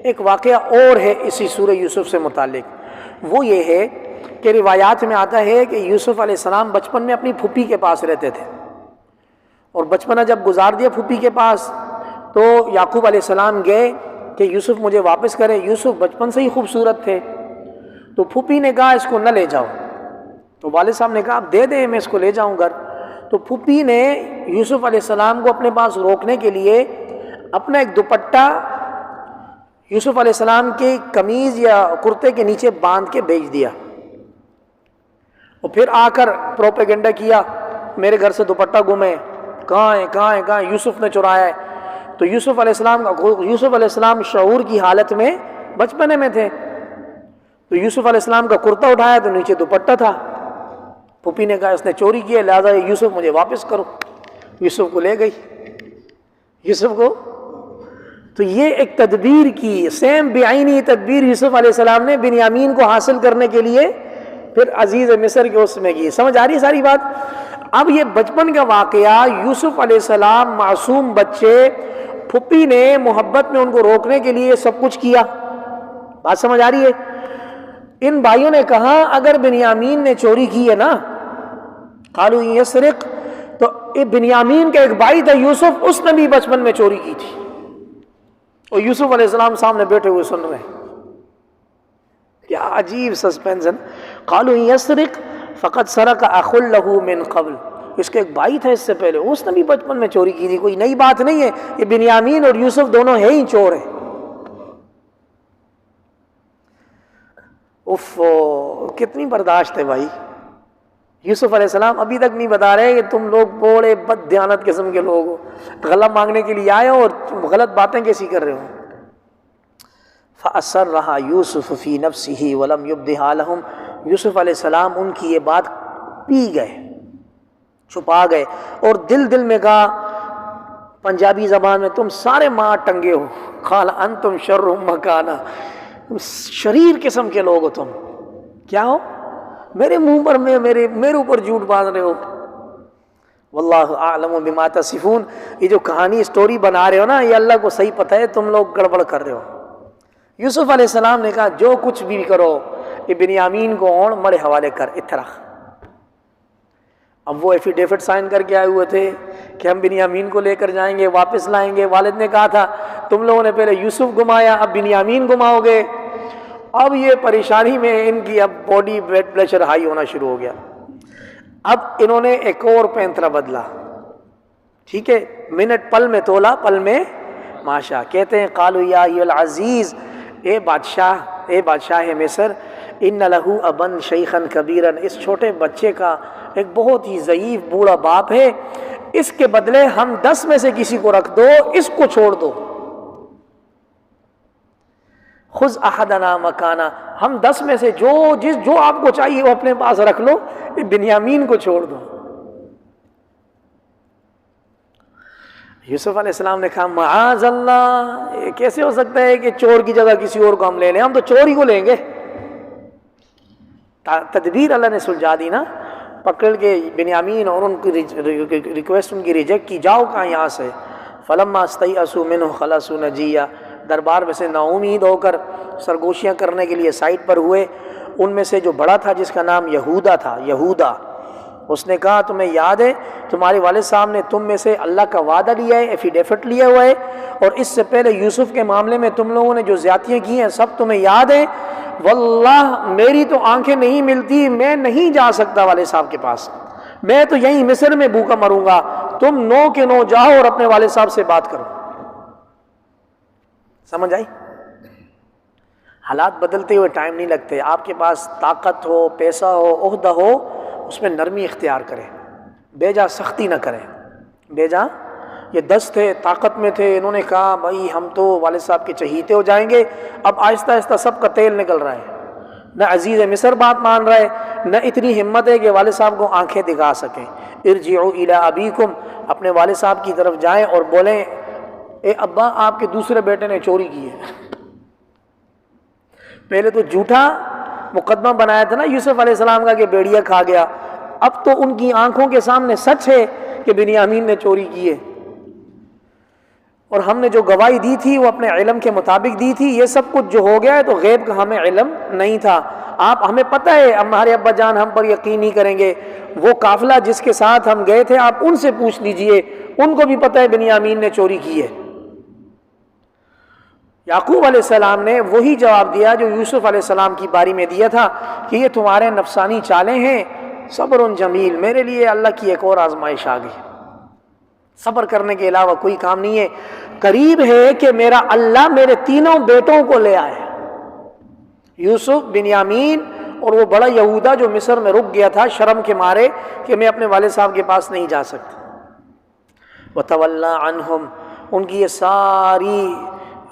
ایک واقعہ اور ہے اسی سورہ یوسف سے متعلق۔ وہ یہ ہے کہ روایات میں آتا ہے کہ یوسف علیہ السلام بچپن میں اپنی پھوپھی کے پاس رہتے تھے، اور بچپنا جب گزار دیا پھوپھی کے پاس تو یعقوب علیہ السلام گئے کہ یوسف مجھے واپس کرے۔ یوسف بچپن سے ہی خوبصورت تھے، تو پھوپھی نے کہا اس کو نہ لے جاؤ، تو والد صاحب نے کہا آپ دے دیں، میں اس کو لے جاؤں گھر۔ تو پھوپھی نے یوسف علیہ السلام کو اپنے پاس روکنے کے لیے اپنا ایک دوپٹہ یوسف علیہ السلام کی قمیض یا کرتے کے نیچے باندھ کے بھیج دیا، اور پھر آ کر پروپیگنڈا کیا میرے گھر سے دوپٹہ گم ہے، کہاں ہے کہاں ہے کہاں، یوسف نے چرایا ہے۔ تو یوسف علیہ السلام شعور کی حالت میں بچپنے میں تھے، تو یوسف علیہ السلام کا کرتا اٹھایا تو نیچے دوپٹہ تھا۔ پھوپھی نے کہا اس نے چوری کی ہے، لہٰذا یوسف مجھے واپس کرو۔ یوسف کو لے گئی، یوسف کو۔ تو یہ ایک تدبیر کی، سیم بعینی تدبیر یوسف علیہ السلام نے بنیامین کو حاصل کرنے کے لیے پھر عزیز مصر کے اس میں کی۔ سمجھ آ رہی ہے ساری بات؟ اب یہ بچپن کا واقعہ، یوسف علیہ السلام معصوم بچے، پھوپھی نے محبت میں ان کو روکنے کے لیے سب کچھ کیا۔ بات سمجھ آ رہی ہے؟ ان بھائیوں نے کہا اگر بنیامین نے چوری کی ہے نا، قالوا ان یسرق، تو بنیامین کا ایک بھائی تھا یوسف، اس نے بھی بچپن میں چوری کی تھی، اور یوسف علیہ السلام سامنے بیٹھے ہوئے سن رہے ہیں. کیا عجیب سسپینس ہے. قالوا ان یسرق فقد سرق اخ له من قبل، اس کا ایک بھائی تھا اس سے پہلے، اس نے بھی بچپن میں چوری کی تھی، کوئی نئی بات نہیں ہے، یہ بنیامین اور یوسف دونوں ہے ہی چور ہیں. اف، کتنی برداشت ہے بھائی. یوسف علیہ السلام ابھی تک نہیں بتا رہے کہ تم لوگ بڑے بد دیانت قسم کے لوگ ہو، غلط مانگنے کے لیے آئے ہو اور غلط باتیں کیسی کر رہے ہو. فَأَسَرَّهَا يُوسُفُ فِي نَفْسِهِ وَلَمْ يُبْدِهَا لَهُمْ، یوسف علیہ السلام ان کی یہ بات پی گئے، چھپا گئے، اور دل میں کہا، پنجابی زبان میں، تم سارے ماں ٹنگے ہو. قَالَ أَنْتُمْ شَرٌّ مَكَانًا، شریر قسم کے لوگ ہو تم. کیا ہو؟ میرے منہ پر میرے اوپر جھوٹ باندھ رہے ہو. واللہ اعلم بما تصفون، یہ جو کہانی اسٹوری بنا رہے ہو نا، یہ اللہ کو صحیح پتہ ہے تم لوگ گڑبڑ کر رہے ہو. یوسف علیہ السلام نے کہا جو کچھ بھی کرو، یہ بنیامین کو اون مڑے حوالے کر اترا. اب وہ ایفیڈیوٹ سائن کر کے آئے ہوئے تھے کہ ہم بنیامین کو لے کر جائیں گے، واپس لائیں گے. والد نے کہا تھا تم لوگوں نے پہلے یوسف گمایا، اب بنیامین گماؤ گے. اب یہ پریشانی میں ان کی اب باڈی بلڈ پریشر ہائی ہونا شروع ہو گیا. اب انہوں نے ایک اور پینترا بدلا. ٹھیک ہے، منٹ پل میں تولا پل میں ماشا. کہتے ہیں قالوا یا ایھا العزیز، اے بادشاہ مصر، ان لہ ابن شیخا کبیرا، اس چھوٹے بچے کا ایک بہت ہی ضعیف بوڑھا باپ ہے، اس کے بدلے ہم 10 میں سے کسی کو رکھ دو، اس کو چھوڑ دو. خذ احدنا مکانا، ہم 10 میں سے جو آپ کو چاہیے وہ اپنے پاس رکھ لو، بنیامین کو چھوڑ دو. یوسف علیہ السلام نے کہا معاذ اللہ، یہ کیسے ہو سکتا ہے کہ چور کی جگہ کسی اور کو ہم لے لیں، ہم تو چور ہی کو لیں گے. تدبیر اللہ نے سلجھا دی نا، پکڑ کے بنیامین اور ان کی ریکویسٹ ان کی ریجیکٹ کی، جاؤ کہاں یہاں سے. فلما استیئسوا منہ خلصوا نجیا، دربار میں سے نا امید ہو کر سرگوشیاں کرنے کے لیے سائٹ پر ہوئے. ان میں سے جو بڑا تھا جس کا نام یہودا تھا، یہودا، اس نے کہا تمہیں یاد ہے تمہارے والد صاحب نے تم میں سے اللہ کا وعدہ لیا ہے، ایفیڈیوٹ لیا ہوا ہے، اور اس سے پہلے یوسف کے معاملے میں تم لوگوں نے جو زیادتیاں کی ہیں سب تمہیں یاد ہے. واللہ میری تو آنکھیں نہیں ملتی، میں نہیں جا سکتا والد صاحب کے پاس، میں تو یہیں مصر میں بھوکا مروں گا. تم 9 کے 9 جاؤ اور اپنے والد صاحب سے بات کرو. سمجھ آئی؟ حالات بدلتے ہوئے ٹائم نہیں لگتے. آپ کے پاس طاقت ہو، پیسہ ہو، عہدہ ہو، اس میں نرمی اختیار کریں، بیجا سختی نہ کریں. بیجا یہ 10 تھے، طاقت میں تھے، انہوں نے کہا بھائی ہم تو والد صاحب کے چہیتے ہو جائیں گے. اب آہستہ آہستہ سب کا تیل نکل رہا ہے، نہ عزیز مصر بات مان رہا ہے، نہ اتنی ہمت ہے کہ والد صاحب کو آنکھیں دکھا سکیں. ارجعوا الی ابیکم، اپنے والد صاحب کی طرف جائیں اور بولیں اے ابا آپ کے دوسرے بیٹے نے چوری کی ہے. پہلے تو جھوٹا مقدمہ بنایا تھا نا یوسف علیہ السلام کا کہ بیڑیا کھا گیا، اب تو ان کی آنکھوں کے سامنے سچ ہے کہ بنیامین نے چوری کی ہے، اور ہم نے جو گواہی دی تھی وہ اپنے علم کے مطابق دی تھی. یہ سب کچھ جو ہو گیا ہے تو غیب کا ہمیں علم نہیں تھا. آپ ہمیں پتہ ہے ہمارے ابا جان ہم پر یقین نہیں کریں گے. وہ قافلہ جس کے ساتھ ہم گئے تھے آپ ان سے پوچھ لیجئے، ان کو بھی پتہ ہے بنیامین نے چوری کی ہے. یعقوب علیہ السلام نے وہی جواب دیا جو یوسف علیہ السلام کی باری میں دیا تھا کہ یہ تمہارے نفسانی چالیں ہیں، صبر جمیل. میرے لیے اللہ کی ایک اور آزمائش آ گئی، صبر کرنے کے علاوہ کوئی کام نہیں ہے. قریب ہے کہ میرا اللہ میرے تینوں بیٹوں کو لے آئے، یوسف، بنیامین اور وہ بڑا یہودا جو مصر میں رک گیا تھا شرم کے مارے کہ میں اپنے والد صاحب کے پاس نہیں جا سکتا. وَتَوَلَّى عَنْهُمْ، ان کی یہ ساری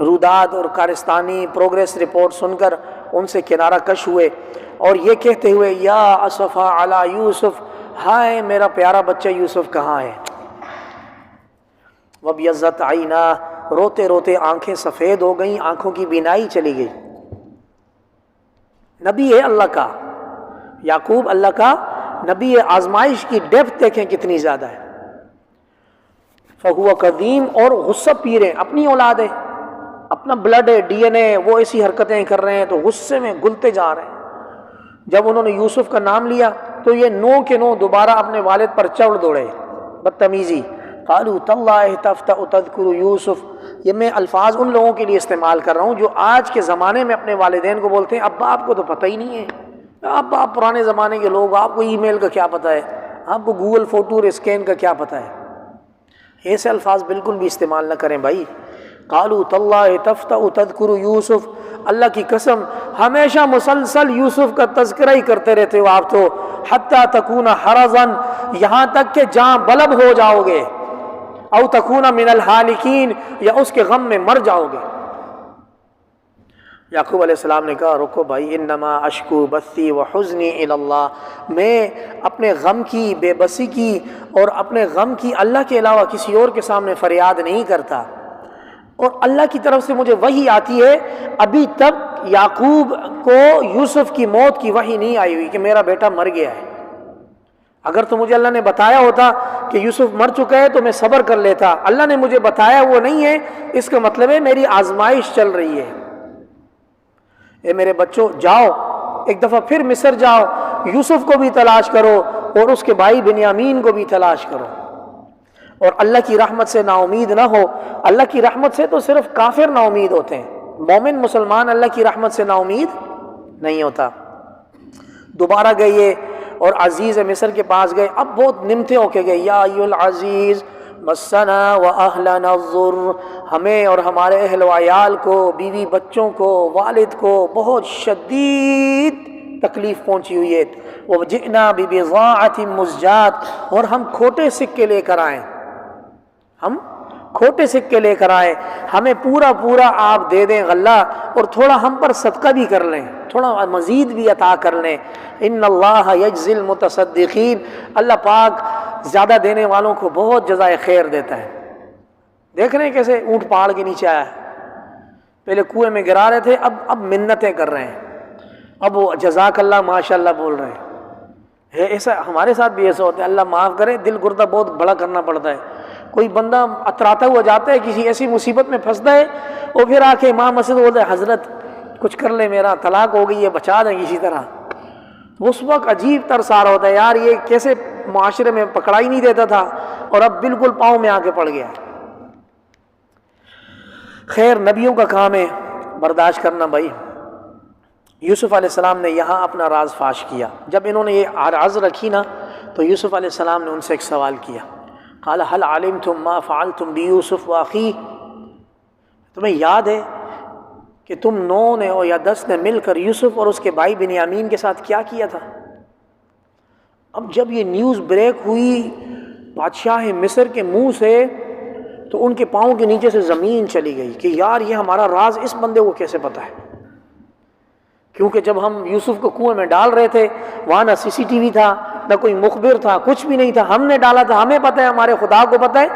روداد اور کارستانی پروگریس رپورٹ سن کر ان سے کنارہ کش ہوئے اور یہ کہتے ہوئے یا اسفا علی یوسف، ہائے میرا پیارا بچہ یوسف کہاں ہے. وَبْيَضَّتْ عَيْنَاهُ، روتے روتے آنکھیں سفید ہو گئیں، آنکھوں کی بینائی چلی گئی. نبی ہے اللہ کا، یعقوب اللہ کا نبی ہے. آزمائش کی ڈیپتھ دیکھیں کتنی زیادہ ہے. فَهُوَ قَدِيمٌ، اور غصہ پی رہے ہیں، اپنی اولاد ہے، اپنا بلڈ ہے، ڈی این اے، وہ ایسی حرکتیں کر رہے ہیں تو غصے میں گلتے جا رہے ہیں. جب انہوں نے یوسف کا نام لیا تو یہ 9 کے 9 دوبارہ اپنے والد پر چڑھ دوڑے، بدتمیزی۔ قالوا تاللہ تفتأ تذکر یوسف، یہ میں الفاظ ان لوگوں کے لیے استعمال کر رہا ہوں جو آج کے زمانے میں اپنے والدین کو بولتے ہیں ابا آپ کو تو پتہ ہی نہیں ہے، ابا آپ پرانے زمانے کے لوگ، آپ کو ای میل کا کیا پتہ ہے، آپ کو گوگل فوٹو اور اسکین کا کیا پتہ ہے۔ ایسے الفاظ بالکل بھی استعمال نہ کریں بھائی۔ قالوا تاللہ تفتأ تذکر یوسف، اللہ کی قسم ہمیشہ مسلسل یوسف کا تذکرہ ہی کرتے رہتے ہو آپ تو، حتی تکون حرزا، یہاں تک کہ جاں بلب ہو جاؤ گے، او تکون من الہالکین، یا اس کے غم میں مر جاؤ گے۔ یعقوب علیہ السلام نے کہا رکو بھائی، انما اشکو بثی وحزنی الی اللہ، میں اپنے غم کی، بے بسی کی اور اپنے غم کی اللہ کے علاوہ کسی اور کے سامنے فریاد نہیں کرتا، اور اللہ کی طرف سے مجھے وحی آتی ہے۔ ابھی تک یعقوب کو یوسف کی موت کی وحی نہیں آئی ہوئی کہ میرا بیٹا مر گیا ہے۔ اگر تو مجھے اللہ نے بتایا ہوتا کہ یوسف مر چکا ہے تو میں صبر کر لیتا، اللہ نے مجھے بتایا وہ نہیں ہے، اس کا مطلب ہے میری آزمائش چل رہی ہے۔ اے میرے بچوں، جاؤ ایک دفعہ پھر مصر جاؤ، یوسف کو بھی تلاش کرو اور اس کے بھائی بنیامین کو بھی تلاش کرو، اور اللہ کی رحمت سے نا امید نہ ہو۔ اللہ کی رحمت سے تو صرف کافر نا امید ہوتے ہیں، مومن مسلمان اللہ کی رحمت سے نا امید نہیں ہوتا۔ دوبارہ گئے اور عزیز مصر کے پاس گئے، اب بہت نمتے ہو کے گئے، یا ایھا العزیز مسنا واہلنا الضر، ہمیں اور ہمارے اہل و عیال کو، بیوی بچوں کو، والد کو بہت شدید تکلیف پہنچی ہوئی ہے۔ وجئنا ببضاعۃ مزجاۃ، اور ہم کھوٹے سکے لے کر آئے، ہم کھوٹے سکے لے کر آئے، ہمیں پورا پورا آپ دے دیں غلہ، اور تھوڑا ہم پر صدقہ بھی کر لیں، تھوڑا مزید بھی عطا کر لیں۔ ان اللہ یجزی المتصدقین، اللہ پاک زیادہ دینے والوں کو بہت جزائے خیر دیتا ہے۔ دیکھ رہے ہیں کیسے اونٹ پہاڑ کے نیچے آیا ہے، پہلے کنویں میں گرا رہے تھے، اب منتیں کر رہے ہیں، اب وہ جزاک اللہ ماشاء اللہ بول رہے ہیں۔ ایسا ہمارے ساتھ بھی ایسا ہوتا ہے، اللہ معاف کرے، دل گردہ بہت بڑا کرنا پڑتا ہے۔ کوئی بندہ اتراتا ہوا جاتا ہے، کسی ایسی مصیبت میں پھنستا ہے، اور پھر آ کے امام مسجد بولتا ہے حضرت کچھ کر لے، میرا طلاق ہو گئی ہے، بچا دیں کسی طرح۔ اس وقت عجیب ترس آ رہا ہوتا ہے، یار یہ کیسے معاشرے میں پکڑا ہی نہیں دیتا تھا اور اب بالکل پاؤں میں آ کے پڑ گیا۔ خیر، نبیوں کا کام ہے برداشت کرنا بھائی۔ یوسف علیہ السلام نے یہاں اپنا راز فاش کیا۔ جب انہوں نے یہ عرض رکھی نا تو یوسف علیہ السلام نے ان سے ایک سوال کیا، قال هل علمتم ما فعلتم بیوسف واخیہ، تمہیں یاد ہے کہ تم 9 نے یا 10 نے مل کر یوسف اور اس کے بھائی بنیامین کے ساتھ کیا کیا تھا؟ اب جب یہ نیوز بریک ہوئی بادشاہ مصر کے منہ سے تو ان کے پاؤں کے نیچے سے زمین چلی گئی کہ یار یہ ہمارا راز اس بندے کو کیسے پتہ ہے، کیونکہ جب ہم یوسف کو کنویں میں ڈال رہے تھے وہاں نہ سی سی ٹی وی تھا، نہ کوئی مخبر تھا، کچھ بھی نہیں تھا، ہم نے ڈالا تھا، ہمیں پتہ ہے، ہمارے خدا کو پتہ ہے،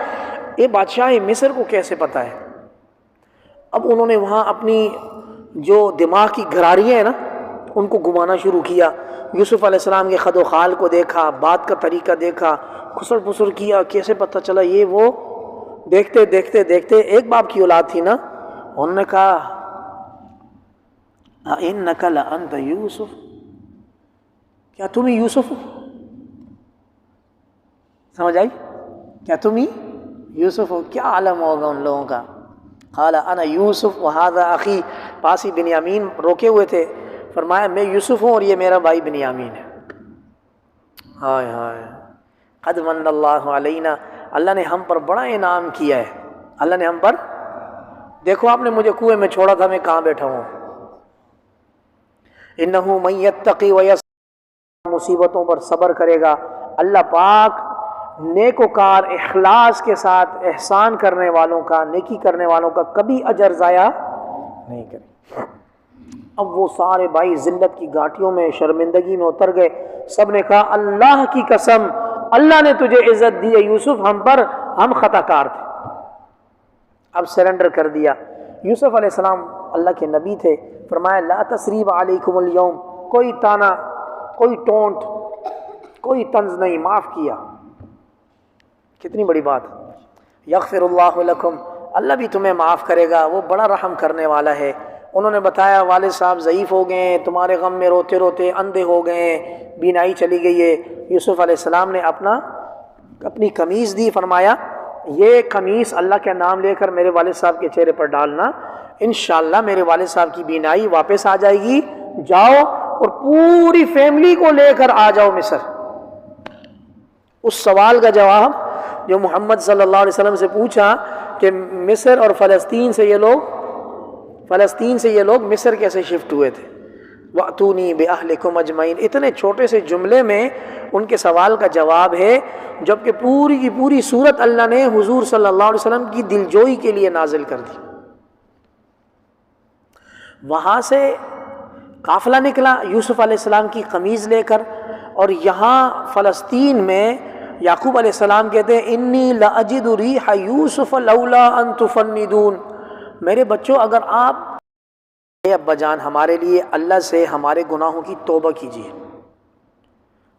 یہ بادشاہ مصر کو کیسے پتہ ہے؟ اب انہوں نے وہاں اپنی جو دماغ کی گھراریاں ہیں نا ان کو گھمانا شروع کیا، یوسف علیہ السلام کے خد و خال کو دیکھا، بات کا طریقہ دیکھا، خسر پسر کیا، کیسے پتہ چلا یہ وہ۔ دیکھتے دیکھتے دیکھتے ایک باپ کی اولاد تھی نا، انہوں نے کہا اِنَّكَ لَأَنْتَ یوسف، کیا تم ہی یوسف ہو؟ سمجھ آئی؟ کیا تم ہی یوسف ہو؟ کیا عالم ہوگا ان لوگوں کا۔ قال انا یوسف وہذا اخی، پاس ہی بنیامین روکے ہوئے تھے، فرمایا میں یوسف ہوں اور یہ میرا بھائی بنیامین ہے۔ ہائے ہائے، قد من اللہ علینا، اللہ نے ہم پر بڑا انعام کیا ہے، اللہ نے ہم پر، دیکھو آپ نے مجھے کنویں میں چھوڑا تھا، میں کہاں بیٹھا ہوں۔ انہ من یتقی ویصبر، مصیبتوں پر صبر کرے گا، اللہ پاک نیکوکار اخلاص کے ساتھ احسان کرنے والوں کا، نیکی کرنے والوں کا کبھی اجر ضائع نہیں کرے۔ اب وہ سارے بھائی ذلت کی گھاٹیوں میں، شرمندگی میں اتر گئے، سب نے کہا اللہ کی قسم اللہ نے تجھے عزت دی ہے یوسف، ہم پر، ہم خطا کار تھے۔ اب سرنڈر کر دیا۔ یوسف علیہ السلام اللہ کے نبی تھے، فرمایا لا تثریب علیکم اليوم، کوئی تانا، کوئی ٹونٹ، کوئی طنز نہیں، معاف کیا۔ کتنی بڑی بات، یغفر اللہ لکم، اللہ بھی تمہیں معاف کرے گا، وہ بڑا رحم کرنے والا ہے۔ انہوں نے بتایا والد صاحب ضعیف ہو گئے ہیں، تمہارے غم میں روتے روتے اندھے ہو گئے ہیں، بینائی چلی گئی ہے۔ یوسف علیہ السلام نے اپنی قمیص دی، فرمایا یہ قمیص اللہ کا نام لے کر میرے والد صاحب کے چہرے پر ڈالنا، انشاءاللہ میرے والد صاحب کی بینائی واپس آ جائے گی، جاؤ اور پوری فیملی کو لے کر آ جاؤ مصر۔ اس سوال کا جواب جو محمد صلی اللہ علیہ وسلم سے پوچھا کہ مصر اور فلسطین سے یہ لوگ مصر کیسے شفٹ ہوئے تھے، وَأْتُونِي بِأَهْلِكُمْ أَجْمَعِينَ، اتنے چھوٹے سے جملے میں ان کے سوال کا جواب ہے، جبکہ پوری کی پوری صورت اللہ نے حضور صلی اللہ علیہ وسلم کی دلجوئی کے لیے نازل کر دی۔ وہاں سے قافلہ نکلا یوسف علیہ السلام کی قمیض لے کر، اور یہاں فلسطین میں یعقوب علیہ السلام کہتے ہیں انی لأجد ریح یوسف لولا ان تفندون، میرے بچوں اگر آپ اے ابا جان ہمارے لیے اللہ سے ہمارے گناہوں کی توبہ کیجیے،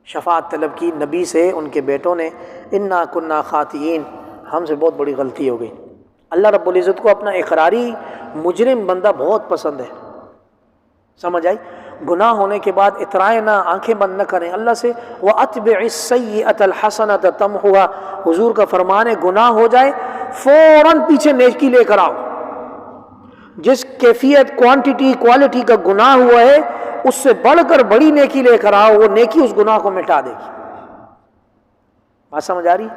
شفاعت طلب کی نبی سے، ان کے بیٹوں نے، انا کنا خاطئین، ہم سے بہت بڑی غلطی ہو گئی۔ اللہ رب العزت کو اپنا اقراری مجرم بندہ بہت پسند ہے، سمجھ آئی؟ گناہ ہونے کے بعد اترائے نہ، آنکھیں بند نہ کریں اللہ سے۔ وَأَتْبِعِ السَّيِّئَةَ الْحَسَنَةَ تَمْحُوهَا، حضور کا فرمان ہے گناہ ہو جائے فوراً پیچھے نیکی لے کر آؤ، جس کیفیت کوانٹٹی کوالٹی کا گناہ ہوا ہے اس سے بڑھ کر بڑی نیکی لے کر آؤ، وہ نیکی اس گناہ کو مٹا دے گی۔ بات سمجھ آ رہی؟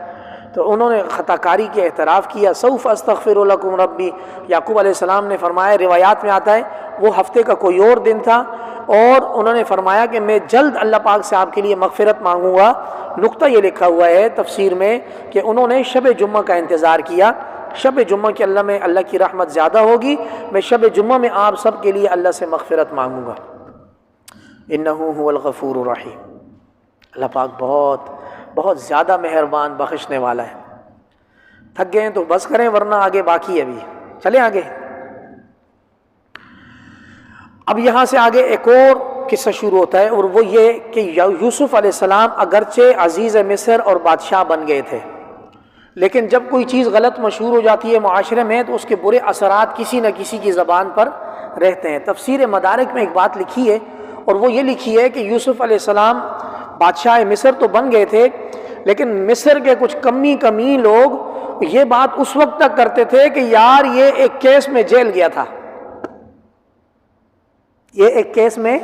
تو انہوں نے خطا کاری کے اعتراف کیا، سوف استغفر لکم ربی، یعقوب علیہ السلام نے فرمایا، روایات میں آتا ہے وہ ہفتے کا کوئی اور دن تھا، اور انہوں نے فرمایا کہ میں جلد اللہ پاک سے آپ کے لیے مغفرت مانگوں گا۔ نقطہ یہ لکھا ہوا ہے تفسیر میں کہ انہوں نے شب جمعہ کا انتظار کیا، شب جمعہ کے اللہ کی رحمت زیادہ ہوگی، میں شب جمعہ میں آپ سب کے لیے اللہ سے مغفرت مانگوں گا۔ انہ هو الغفور الرحیم، اللہ پاک بہت بہت زیادہ مہربان بخشنے والا ہے۔ تھک گئے ہیں تو بس کریں ورنہ آگے باقی ہے، ابھی چلیں آگے۔ اب یہاں سے آگے ایک اور قصہ شروع ہوتا ہے، اور وہ یہ کہ یوسف علیہ السلام اگرچہ عزیز مصر اور بادشاہ بن گئے تھے، لیکن جب کوئی چیز غلط مشہور ہو جاتی ہے معاشرے میں تو اس کے برے اثرات کسی نہ کسی کی زبان پر رہتے ہیں۔ تفسیر مدارک میں ایک بات لکھی ہے، اور وہ یہ لکھی ہے کہ یوسف علیہ السلام بادشاہ مصر تو بن گئے تھے، لیکن مصر کے کچھ کمی لوگ یہ بات اس وقت تک کرتے تھے کہ یار یہ ایک کیس میں جیل گیا تھا، یہ ایک کیس میں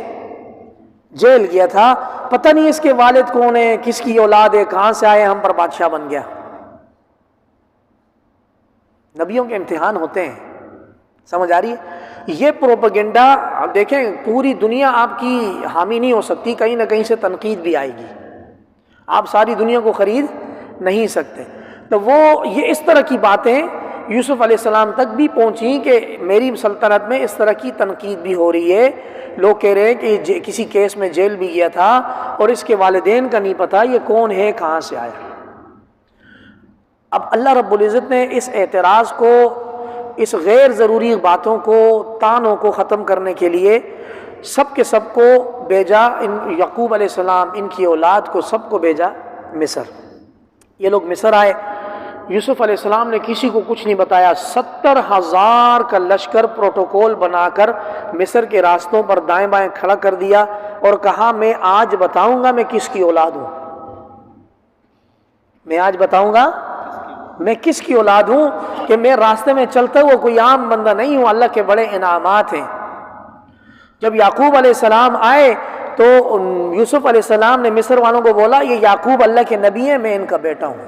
جیل گیا تھا، پتہ نہیں اس کے والد کون ہے، کس کی اولاد ہے، کہاں سے آئے، ہم پر بادشاہ بن گیا۔ نبیوں کے امتحان ہوتے ہیں، سمجھ آ رہی ہے؟ یہ پروپیگنڈا دیکھیں، پوری دنیا آپ کی حامی نہیں ہو سکتی، کہیں نہ کہیں سے تنقید بھی آئے گی، آپ ساری دنیا کو خرید نہیں سکتے۔ تو وہ یہ اس طرح کی باتیں یوسف علیہ السلام تک بھی پہنچی کہ میری سلطنت میں اس طرح کی تنقید بھی ہو رہی ہے، لوگ کہہ رہے ہیں کہ کسی کیس میں جیل بھی گیا تھا اور اس کے والدین کا نہیں پتہ یہ کون ہے، کہاں سے آیا۔ اب اللہ رب العزت نے اس اعتراض کو، اس غیر ضروری باتوں کو، طعنوں کو ختم کرنے کے لیے سب کے سب کو بھیجا، یعقوب علیہ السلام، ان کی اولاد کو سب کو بھیجا مصر۔ یہ لوگ مصر آئے، یوسف علیہ السلام نے کسی کو کچھ نہیں بتایا، 70,000 کا لشکر پروٹوکول بنا کر مصر کے راستوں پر دائیں بائیں کھڑا کر دیا اور کہا میں آج بتاؤں گا میں کس کی اولاد ہوں، میں آج بتاؤں گا میں کس کی اولاد ہوں، کہ میں راستے میں چلتا ہوا کوئی عام بندہ نہیں ہوں، اللہ کے بڑے انعامات ہیں۔ جب یعقوب علیہ السلام آئے تو یوسف علیہ السلام نے مصر والوں کو بولا یہ یعقوب اللہ کے نبی ہیں، میں ان کا بیٹا ہوں۔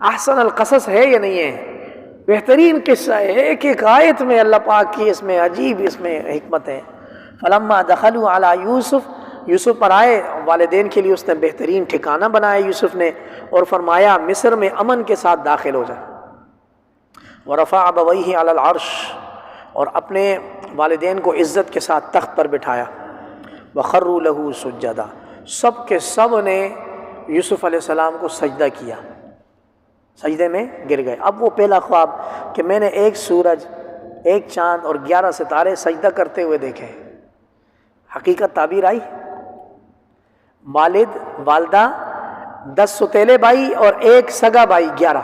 احسن القصص ہے یا نہیں ہے؟ بہترین قصہ ہے، ایک ایک آیت میں اللہ پاک کی اس میں عجیب اس میں حکمت ہے۔ فلما دخلوا علی یوسف پر آئے، والدین کے لیے اس نے بہترین ٹھکانہ بنایا یوسف نے، اور فرمایا مصر میں امن کے ساتھ داخل ہو جائے۔ ورفع ابویہ علی العرش، اور اپنے والدین کو عزت کے ساتھ تخت پر بٹھایا۔ وخروا لہ سجدا، سب کے سب نے یوسف علیہ السلام کو سجدہ کیا، سجدے میں گر گئے۔ اب وہ پہلا خواب کہ میں نے ایک سورج، ایک چاند اور 11 ستارے سجدہ کرتے ہوئے دیکھے، حقیقت تعبیر آئی۔ والد والدہ 10 ستیلے بھائی اور ایک سگا بھائی 11،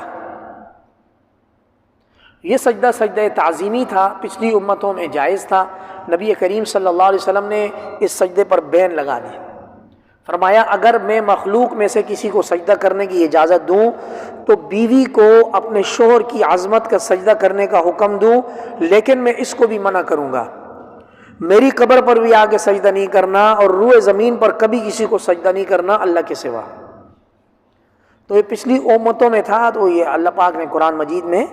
یہ سجدہ سجدہ تعظیمی تھا، پچھلی امتوں میں جائز تھا، نبی کریم صلی اللہ علیہ وسلم نے اس سجدے پر بین لگا دی۔ فرمایا اگر میں مخلوق میں سے کسی کو سجدہ کرنے کی اجازت دوں تو بیوی کو اپنے شوہر کی عظمت کا سجدہ کرنے کا حکم دوں، لیکن میں اس کو بھی منع کروں گا، میری قبر پر بھی آگے سجدہ نہیں کرنا اور روئے زمین پر کبھی کسی کو سجدہ نہیں کرنا اللہ کے سوا۔ تو یہ پچھلی امتوں میں تھا، تو یہ اللہ پاک نے قرآن مجید میں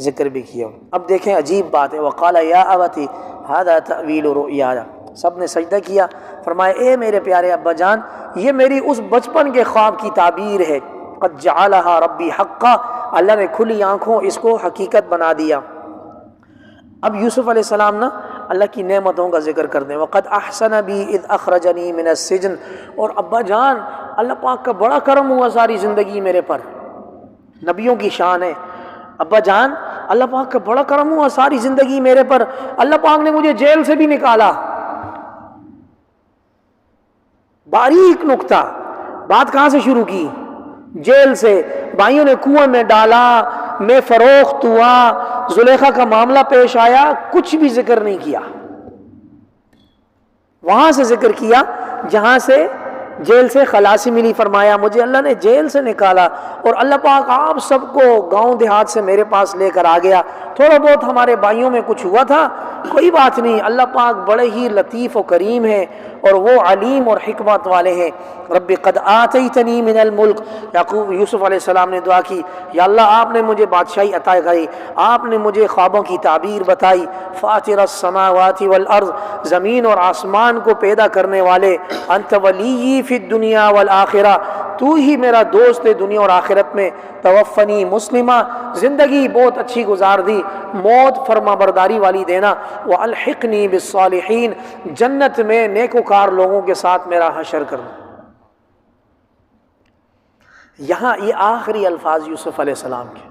ذکر بھی کیا۔ اب دیکھیں عجیب بات ہے، وقال یا ابتی ھذا تأویل رؤیایا، سب نے سجدہ کیا، فرمایا اے میرے پیارے ابا جان، یہ میری اس بچپن کے خواب کی تعبیر ہے، قد جعلھا ربی حقا، اللہ نے کھلی آنکھوں اس کو حقیقت بنا دیا۔ اب یوسف علیہ السلام نا اللہ کی نعمتوں کا ذکر کر دیں، وقد احسن بی اذ اخرجنی من السجن، اور ابا جان اللہ پاک کا بڑا کرم ہوا ساری زندگی میرے پر، نبیوں کی شان ہے، ابا جان اللہ پاک کا بڑا کرم ہوا ساری زندگی میرے پر، اللہ پاک نے مجھے جیل سے بھی نکالا۔ باریک نکتہ، بات کہاں سے شروع کی؟ جیل سے، بھائیوں نے کنویں میں ڈالا، میں فروخت ہوا، زلیخا کا معاملہ پیش آیا، کچھ بھی ذکر نہیں کیا، وہاں سے ذکر کیا جہاں سے جیل سے خلاصی ملی، فرمایا مجھے اللہ نے جیل سے نکالا اور اللہ پاک آپ سب کو گاؤں دیہات سے میرے پاس لے کر آ گیا، تھوڑا بہت ہمارے بھائیوں میں کچھ ہوا تھا، کوئی بات نہیں، اللہ پاک بڑے ہی لطیف و کریم ہے اور وہ علیم اور حکمت والے ہیں۔ رب قد آتیتنی من الملک، یعقوب یوسف علیہ السلام نے دعا کی، یا اللہ آپ نے مجھے بادشاہی عطا کی، آپ نے مجھے خوابوں کی تعبیر بتائی، فاطر السماوات والارض، زمین اور آسمان کو پیدا کرنے والے، انت ولی فی الدنیا والآخرہ، تو ہی میرا دوست ہے دنیا اور آخرت میں، توفنی مسلمہ، زندگی بہت اچھی گزار دی، موت فرما برداری والی دینا، والحقنی بالصالحین، جنت میں نیکوکار لوگوں کے ساتھ میرا حشر کرنا۔ یہاں یہ آخری الفاظ یوسف علیہ السلام کے۔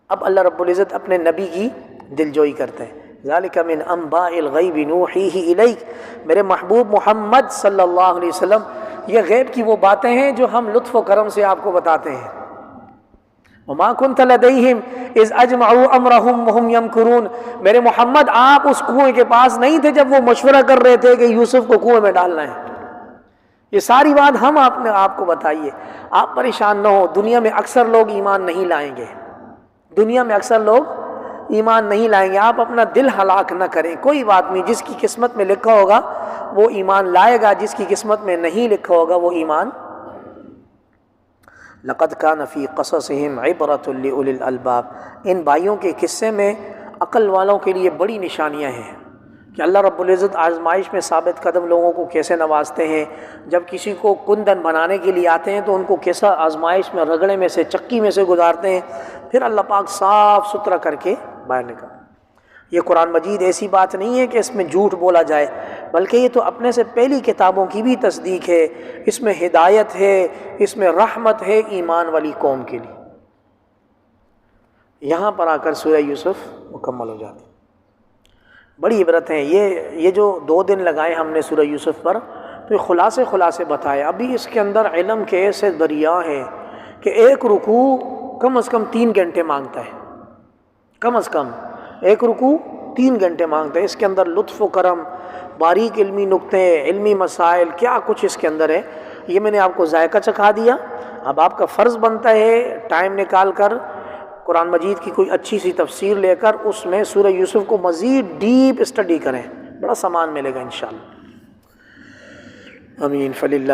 اب اللہ رب العزت اپنے نبی کی دلجوئی کرتے ہیں، ذالک من انباء الغیب نوحیہ الیک، میرے محبوب محمد صلی اللہ علیہ وسلم، یہ غیب کی وہ باتیں ہیں جو ہم لطف و کرم سے آپ کو بتاتے ہیں۔ وما كنت لديهم اذ اجمعوا امرهم وهم يمكرون، میرے محمد آپ اس کنویں کے پاس نہیں تھے جب وہ مشورہ کر رہے تھے کہ یوسف کو کنویں میں ڈالنا ہے۔ یہ ساری بات ہم آپ کو بتائیے، آپ پریشان نہ ہو، دنیا میں اکثر لوگ ایمان نہیں لائیں گے، دنیا میں اکثر لوگ ایمان نہیں لائیں گے، آپ اپنا دل ہلاک نہ کریں، کوئی بات نہیں، جس کی قسمت میں لکھا ہوگا وہ ایمان لائے گا، جس کی قسمت میں نہیں لکھا ہوگا وہ ایمان۔ لقد كان في قصصهم عبرة لأولي الألباب، ان بھائیوں کے قصے میں عقل والوں کے لیے بڑی نشانیاں ہیں کہ اللہ رب العزت آزمائش میں ثابت قدم لوگوں کو کیسے نوازتے ہیں، جب کسی کو کندن بنانے کے لیے آتے ہیں تو ان کو کیسا آزمائش میں رگڑے میں سے چکی میں سے گزارتے ہیں، پھر اللہ پاک صاف ستھرا کر کے باہر نکالتے۔ یہ قرآن مجید ایسی بات نہیں ہے کہ اس میں جھوٹ بولا جائے، بلکہ یہ تو اپنے سے پہلی کتابوں کی بھی تصدیق ہے، اس میں ہدایت ہے، اس میں رحمت ہے ایمان والی قوم کے لیے۔ یہاں پر آ کر سورہ یوسف مکمل ہو جاتی، بڑی عبرت ہیں۔ یہ جو 2 دن لگائے ہم نے سورہ یوسف پر، تو یہ خلاصے بتائے، ابھی اس کے اندر علم کے ایسے دریا ہیں کہ ایک رکوع کم از کم 3 گھنٹے مانگتا ہے، کم از کم ایک رکوع 3 گھنٹے مانگتا ہے، اس کے اندر لطف و کرم، باریک علمی نکتے، علمی مسائل، کیا کچھ اس کے اندر ہے، یہ میں نے آپ کو ذائقہ چکھا دیا۔ اب آپ کا فرض بنتا ہے ٹائم نکال کر قرآن مجید کی کوئی اچھی سی تفسیر لے کر اس میں سورہ یوسف کو مزید ڈیپ اسٹڈی کریں، بڑا سامان ملے گا انشاءاللہ۔ آمین۔ فللہ